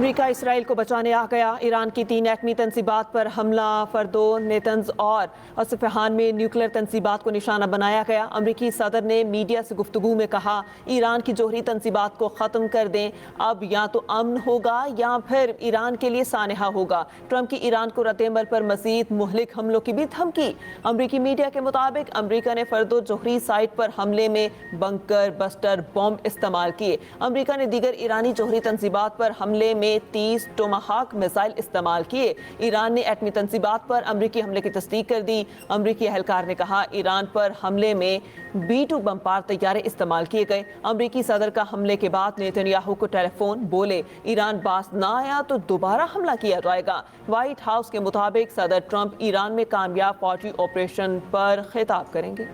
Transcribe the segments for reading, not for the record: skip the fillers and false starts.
अमरीका Israel को बचाने आ गया। ईरान की 3 एटमी तंसीबात पर हमला। फर्दो, नेतन्ज और असफहान में न्यूक्लियर तंसीबात को निशाना बनाया गया। अमरीकी सदर ने मीडिया से गुफ्तगू में कहा, ईरान की जोहरी तंसीबात को ख़त्म कर दें। अब या तो अमन होगा या फिर ईरान के लिए सानहा होगा। ट्रंप की ईरान को रद्देअमल पर मज़ीद मुहलिक हमलों की भी धमकी। अमरीकी मीडिया के मुताबिक अमरीका ने फर्दो जोहरी साइट पर हमले में बंकर बस्टर बॉम्ब इस्तेमाल किए। अमरीका ने दीगर ईरानी जोहरी तंसीबात पर हमले में 30 टोमाहाक मिसाइल इस्तेमाल किए। ईरान ने एटमी तंसीबात पर अमरीकी हमले की तस्दीक कर दी। अमरीकी एहलकार ने कहा, ईरान पर हमले में B-2 बमबार तैयारे इस्तेमाल किए गए। अमरीकी सदर का हमले के बाद नेतन्याहू को टेलीफोन, बोले ईरान बाज ना आया तो दोबारा हमला किया जाएगा। व्हाइट हाउस के मुताबिक सदर ट्रंप ईरान में कामयाब फौजी ऑपरेशन पर खिताब करेंगे।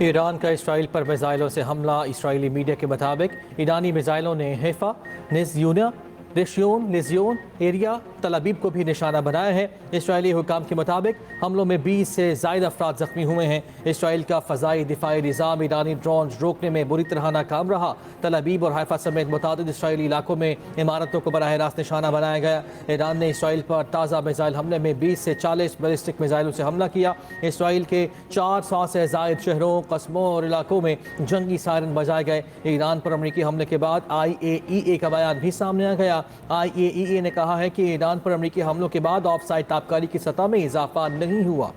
ईरान का इसराइल पर मिसाइलों से हमला। इसराइली मीडिया के मुताबिक ईरानी मिसाइलों ने हैफा, निज़यूना, रेशियोन, लिजियोन, एरिया, तल अबीब को भी निशाना बनाया है। इसराइली हुकाम के मुताबिक हमलों में 20 से ज़ायद अफराद जख्मी हुए हैं। इसराइल का फ़ज़ाई दिफाई निज़ाम ईरानी ड्रोन रोकने में बुरी तरह नाकाम रहा। तल अबीब और हैफा समेत मुतादिद इसराइली इलाकों में इमारतों को बराह रास्त निशाना बनाया गया। ईरान ने इसराइल पर ताज़ा मिसाइल हमले में 20 से 40 बैलिस्टिक मिसाइलों से हमला किया। इसराइल के 400 से ज़ायद शहरों, कस्बों और इलाकों में जंगी सायरन बजाए गए। ईरान पर अमरीकी हमले के बाद IAEA का बयान भी सामने आ गया। IAEA ने कहा है कि ईरान पर अमरीकी हमलों के बाद ऑफ साइट ताबकारी की सतह में इजाफा नहीं हुआ।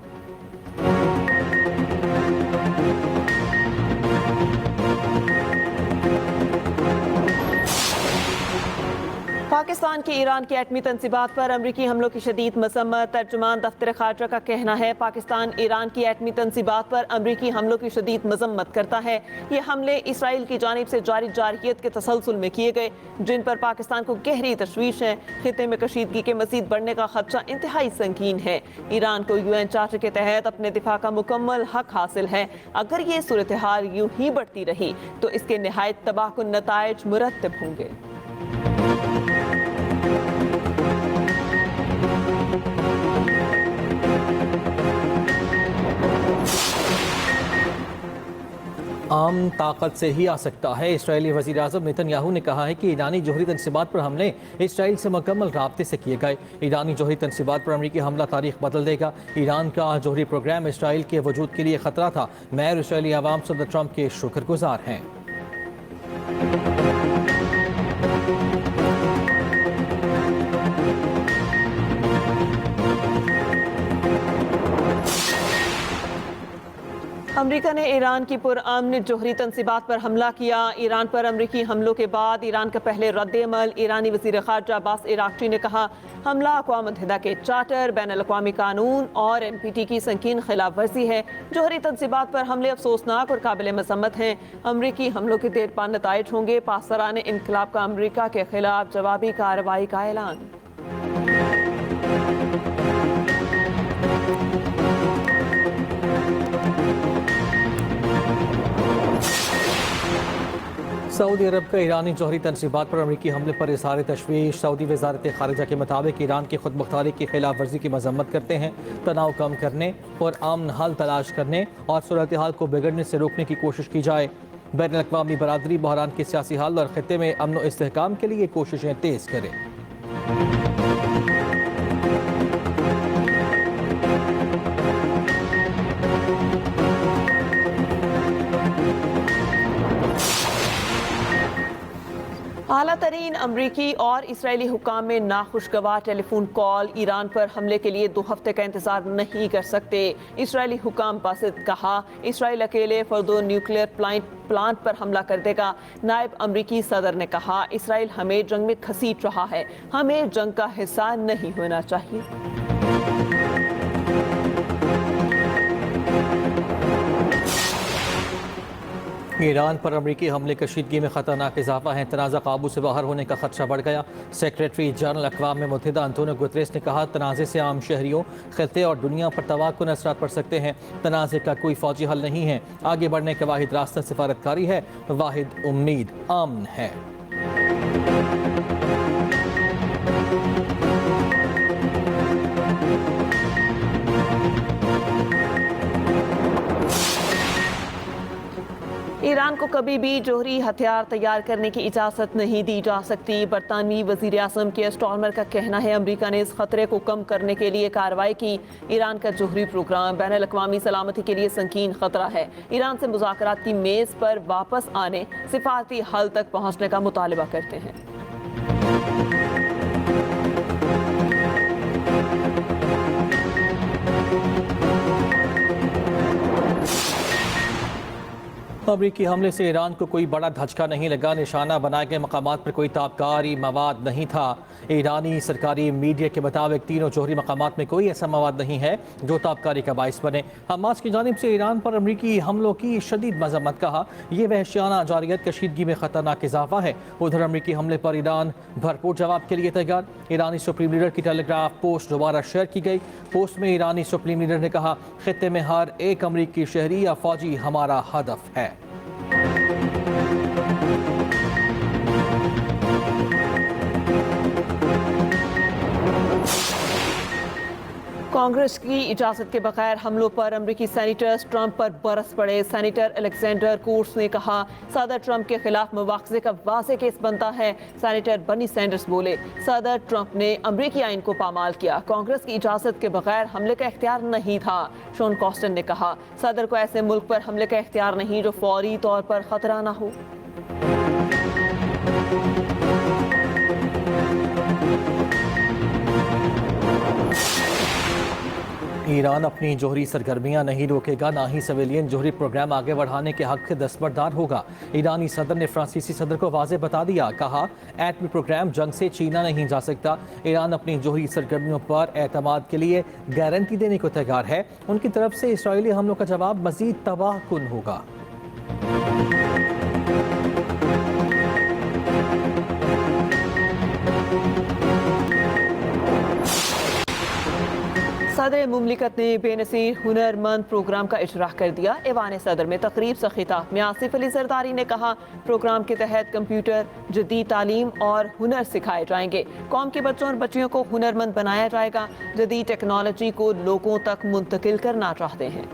पाकिस्तान की ईरान की एटमी तंसीबात पर अमरीकी हमलों की शदीद मसम्मत। तर्जुमान दफ्तर खारजा का कहना है, पाकिस्तान ईरान की एटमी तंसीबात पर अमरीकी हमलों की शदीद मजम्मत करता है। ये हमले इसराइल की जानिब से जारी जारहियत के तसलसल में किए गए, जिन पर पाकिस्तान को गहरी तशवीश है। खित्ते में कशीदगी के मजीद बढ़ने का खदशा इंतहाई संगीन है। ईरान को UN चार्टर के तहत अपने दिफा का मुकम्मल हक हासिल है। अगर ये सूरत हाल यूं ही बढ़ती रही तो इसके निहायत तबाहकुन नताइज मुरतब होंगे। आम ताकत से ही आ सकता है। इसराइली वज़ीर आज़म नेतन्याहू ने कहा है कि ईरानी जोहरी तंसीबात पर हमले इसराइल से मुकम्मल राब्ते से किए गए। ईरानी जोहरी तंसीबात पर अमरीकी हमला तारीख बदल देगा। ईरान का जोहरी प्रोग्राम इसराइल के वजूद के लिए ख़तरा था। मैं और इसराइली अवाम सदर ट्रंप के शुक्रगुजार हैं। अमरीका ने ईरान की पुरअमन जोहरी तंसीबात पर हमला किया। ईरान पर अमरीकी हमलों के बाद ईरान का पहले रद्द-ए-अमल। ईरानी वज़ीर ख़ारजा अब्बास इराक़ची ने कहा, हमला अक़वाम मुत्तहिदा के चार्टर, बैनुल-अक़वामी कानून और NPT की संगीन खिलाफ वर्जी है। जोहरी तंसीबात पर हमले अफसोसनाक और काबिल मज़म्मत हैं। अमरीकी हमलों के देरपा नताइज होंगे। पासदारान इनक़लाब का अमरीका के खिलाफ जवाबी कार्रवाई का ऐलान। सऊदी अरब का ईरानी जोहरी तंसीबात पर अमरीकी हमले पर इज़हार तशवीश। सऊदी वज़ारत ख़ारिजा के मुताबिक ईरान की खुद मुख्तारी की खिलाफ वर्जी की मजम्मत करते हैं। तनाव कम करने और अमन हल तलाश करने और सूरत हाल को बिगड़ने से रोकने की कोशिश की जाए। बैनुल-अक़वामी बरादरी बहरान के सियासी हल और खित्ते में अमन व इस्तेहकाम के लिए कोशिशें तेज़ करे। आला तरीन अमरीकी और इसराइली हुकाम में नाखुशगवार टेलीफोन कॉल। ईरान पर हमले के लिए 2 हफ्ते का इंतजार नहीं कर सकते। इसराइली हुकाम बासित कहा, इसराइल अकेले फर्दो न्यूक्लियर प्लांट पर हमला कर देगा। नायब अमरीकी सदर ने कहा, इसराइल हमें जंग में घसीट रहा है, हमें जंग का हिस्सा नहीं होना चाहिए। ईरान पर अमरीकी हमले कशीदगी में खतरनाक इजाफा है। तनाज़ा काबू से बाहर होने का खदशा बढ़ गया। सेक्रेटरी जनरल अक़वाम मुत्तहिदा अंतोनियो गुतरेस ने कहा, तनाज़े से आम शहरियों, खित्ते और दुनिया पर तवाक्कुन असरात पड़ सकते हैं। तनाज़े का कोई फौजी हल नहीं है। आगे बढ़ने का वाहिद रास्ता सिफारतकारी है। वाहिद उम्मीद अमन है। ईरान को कभी भी जौहरी हथियार तैयार करने की इजाज़त नहीं दी जा सकती। बरतानवी वज़ीर आज़म के स्टॉर्मर का कहना है अमेरिका ने इस खतरे को कम करने के लिए कार्रवाई की। ईरान का जौहरी प्रोग्राम बैनुल अक़वामी सलामती के लिए संगीन खतरा है। ईरान से मुज़ाकरात की मेज़ पर वापस आने, सिफारती हल तक पहुँचने का मुतालबा करते हैं। अमरीकी हमले से ईरान को कोई बड़ा धचका नहीं लगा। निशाना बनाए गए मकामात पर कोई ताबकारी मवाद नहीं था। ईरानी सरकारी मीडिया के मुताबिक तीनों जौहरी मकामात में कोई ऐसा मवाद नहीं है जो ताबकारी का बाइस बने। हमास की जानिब से ईरान पर अमरीकी हमलों की शदीद मजम्मत कहा, यह वहशियाना जारियत कशीदगी में खतरनाक इजाफा है। उधर अमरीकी हमले पर ईरान भरपूर जवाब के लिए तैयार। ईरानी सुप्रीम लीडर की टेलीग्राफ पोस्ट दोबारा शेयर की गई। पोस्ट में ईरानी सुप्रीम लीडर ने कहा, खित्ते में हर एक अमरीकी शहरी या फौजी हमारा हदफ है। कांग्रेस की इजाजत के बगैर हमलों पर अमरीकी सेनेटर्स ट्रंप पर बरस पड़े। सेनेटर अलेक्जेंडर कोर्स ने कहा, सदर ट्रंप के खिलाफ मुआवजे का वाज़ेह केस बनता है। सेनेटर बर्नी सैंडर्स बोले, सदर ट्रंप ने अमरीकी आइन को पामाल किया। कांग्रेस की इजाजत के बगैर हमले का इख्तियार नहीं था। शॉन कॉस्टन ने कहा, सदर को ऐसे मुल्क पर हमले का इख्तियार नहीं जो फौरी तौर पर खतरा न हो। ईरान अपनी जौहरी सरगर्मियां नहीं रोकेगा, ना ही सिविलियन जौहरी प्रोग्राम आगे बढ़ाने के हक दस्तबरदार होगा। ईरानी सदर ने फ्रांसीसी सदर को वाज़ेह बता दिया, कहा एटमी प्रोग्राम जंग से छीना नहीं जा सकता। ईरान अपनी जौहरी सरगर्मियों पर एतमाद के लिए गारंटी देने को तैयार है। उनकी तरफ से इसराइली हमलों का जवाब मजीद तबाहकुन होगा। सदर मुमलिकत ने बेनसीर हुनरमंद प्रोग्राम का इजरा कर दिया। ऐवान सदर में तकरीब से खिताब में आसिफ अली जरदारी ने कहा, प्रोग्राम के तहत कंप्यूटर, जदीद तालीम और हुनर सिखाए जाएंगे। कौम के बच्चों और बच्चियों को हुनरमंद बनाया जाएगा। जदीद टेक्नोलॉजी को लोगों तक मुंतकिल करना चाहते हैं।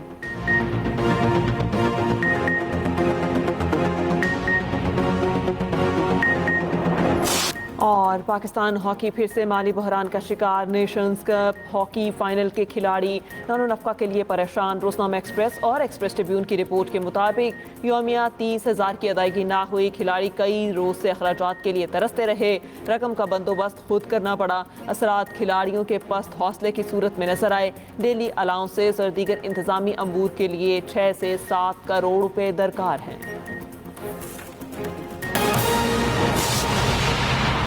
और पाकिस्तान हॉकी फिर से माली बहरान का शिकार। नेशंस कप हॉकी फाइनल के खिलाड़ी नानो नफका के लिए परेशान। रोजनामा एक्सप्रेस और एक्सप्रेस ट्रिब्यून की रिपोर्ट के मुताबिक योमिया 30,000 की अदायगी ना हुई। खिलाड़ी कई रोज से अखराजात के लिए तरसते रहे। रकम का बंदोबस्त खुद करना पड़ा। असरात खिलाड़ियों के पस्त हौसले की सूरत में नजर आए। डेली अलाउंसेस और दीगर इंतजामी अमूर के लिए 6 से 7 करोड़ रुपए दरकार हैं।